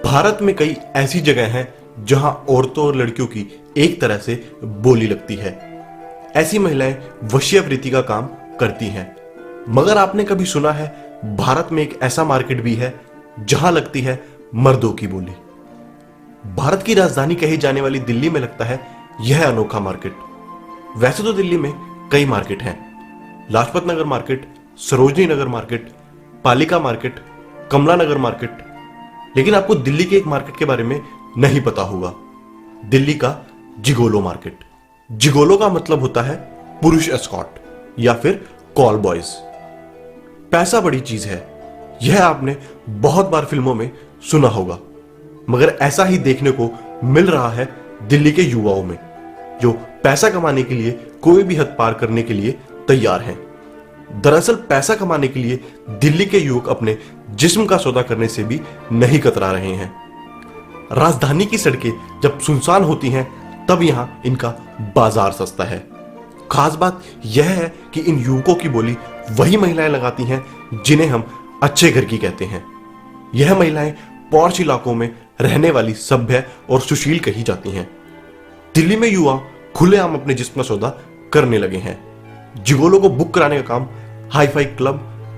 भारत में कई ऐसी जगह हैं जहां औरतों और लड़कियों की एक तरह से बोली लगती है। ऐसी महिलाएं वशीयवृत्ति का काम करती हैं। मगर आपने कभी सुना है भारत में एक ऐसा मार्केट भी है जहां लगती है मर्दों की बोली। भारत की राजधानी कही जाने वाली दिल्ली में लगता है यह अनोखा मार्केट। वैसे तो दिल्ली में कई मार्केट हैं, लाजपत नगर मार्केट, सरोजनी नगर मार्केट, पालिका मार्केट, कमला नगर मार्केट, लेकिन आपको दिल्ली के एक मार्केट के बारे में नहीं पता होगा, दिल्ली का जिगोलो मार्केट। जिगोलो का मतलब होता है पुरुष एस्कॉर्ट या फिर कॉल बॉयज। पैसा बड़ी चीज है, यह आपने बहुत बार फिल्मों में सुना होगा, मगर ऐसा ही देखने को मिल रहा है दिल्ली के युवाओं में, जो पैसा कमाने के लिए कोई भी हद पार करने के लिए तैयार हैं। दरअसल पैसा कमाने के लिए दिल्ली के युवक अपने जिस्म का सौदा करने से भी नहीं कतरा रहे हैं। राजधानी की सड़कें जब सुनसान होती हैं तब यहां इनका बाजार सस्ता है। खास बात यह है कि इन युवकों की बोली वही महिलाएं लगाती हैं जिन्हें हम अच्छे घर की कहते हैं। यह महिलाएं पॉश इलाकों में रहने वाली सभ्य और सुशील कही जाती हैं। दिल्ली में युवा खुलेआम अपने जिस्म का सौदा करने लगे हैं। जिगोलो को बुक कराने का काम हाई-फाई क्लब,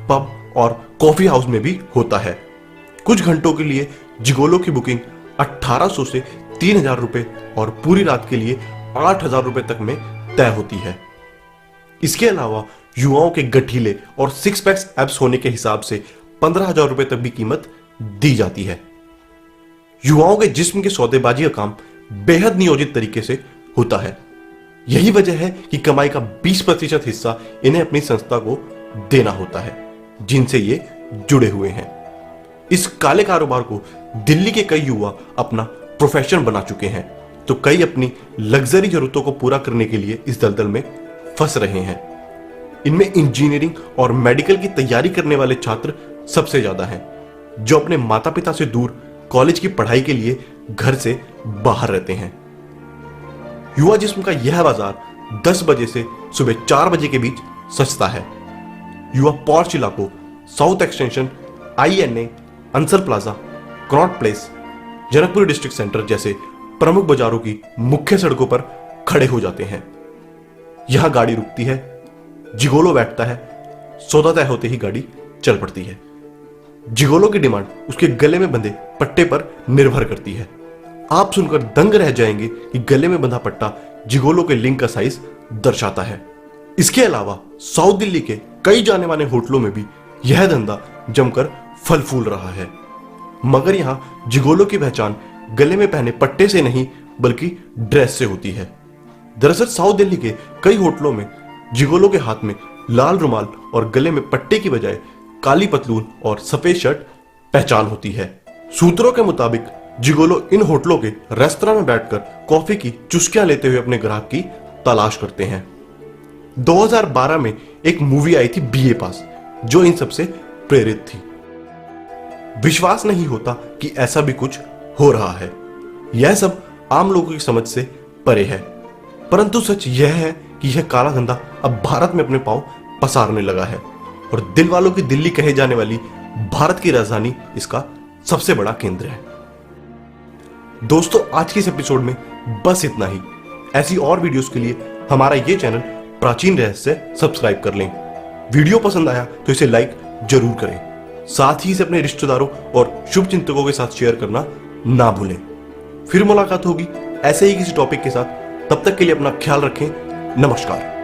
पब और कॉफी हाउस में भी होता है। कुछ घंटों के लिए जिगोलो की बुकिंग 1800 से 3000 रुपए और पूरी रात के लिए 8000 रुपए तक में तय होती है। इसके अलावा युवाओं के गठीले और सिक्स पैक्स एब्स होने के हिसाब से 15000 रुपए तक भी कीमत दी जाती है। युवाओं के जिस्म के सौदेबाजी का काम बेहद नियोजित तरीके से होता है। यही वजह है कि कमाई का 20% हिस्सा इन्हें अपनी संस्था को देना होता है जिनसे ये जुड़े हुए हैं। इस काले कारोबार को दिल्ली के कई युवा अपना प्रोफेशन बना चुके हैं, तो कई अपनी लग्जरी जरूरतों को पूरा करने के लिए इस दलदल में फंस रहे हैं। इनमें इंजीनियरिंग और मेडिकल की तैयारी करने वाले छात्र सबसे ज्यादा हैं, जो अपने माता पिता से दूर कॉलेज की पढ़ाई के लिए घर से बाहर रहते हैं। युवा जिस्म का यह बाजार 10 बजे से सुबह 4 बजे के बीच सजता है। युवा पॉश इलाकों, south extension, INA, Ansal plaza, क्रॉट place, Janakpuri district centre जैसे प्रमुख बाजारों की मुख्य सड़कों पर खड़े हो जाते हैं। यहां गाड़ी रुकती है, जिगोलो बैठता है, सौदा तय होते ही गाड़ी चल पड़ती है। जिगोलो की डिमांड उसके गले में बंधे पट्टे पर निर्भर करती है। आप सुनकर दंग रह जाएंगे कि गले में बंधा पट्टा जिगोलो के लिंग का साइज दर्शाता है। इसके अलावा साउथ दिल्ली के कई जाने माने होटलों में भी यह धंधा जमकर फल फूल रहा है। मगर यहां जिगोलो की पहचान गले में पहने पट्टे से नहीं बल्कि ड्रेस से होती है। दरअसल साउथ दिल्ली के कई होटलों में जिगोलो के हाथ में लाल रुमाल और गले में पट्टे की बजाय काली पतलून और सफेद शर्ट पहचान होती है। सूत्रों के मुताबिक जिगोलो इन होटलों के रेस्तरां में बैठकर कॉफी की चुस्कियां लेते हुए अपने ग्राहक की तलाश करते हैं। 2012 में एक मूवी आई थी BA पास, जो इन सबसे प्रेरित थी। विश्वास नहीं होता कि ऐसा भी कुछ हो रहा है। यह सब आम लोगों की समझ से परे है, परंतु सच यह है कि यह काला धंधा अब भारत में अपने पांव पसारने लगा है और दिल वालों की दिल्ली कहे जाने वाली भारत की राजधानी इसका सबसे बड़ा केंद्र है। दोस्तों, आज के इस एपिसोड में बस इतना ही। ऐसी और वीडियोस के लिए हमारा ये चैनल प्राचीन रहस्य सब्सक्राइब कर लें। वीडियो पसंद आया तो इसे लाइक जरूर करें। साथ ही इसे अपने रिश्तेदारों और शुभ चिंतकों के साथ शेयर करना ना भूलें। फिर मुलाकात होगी ऐसे ही किसी टॉपिक के साथ। तब तक के लिए अपना ख्याल रखें। नमस्कार।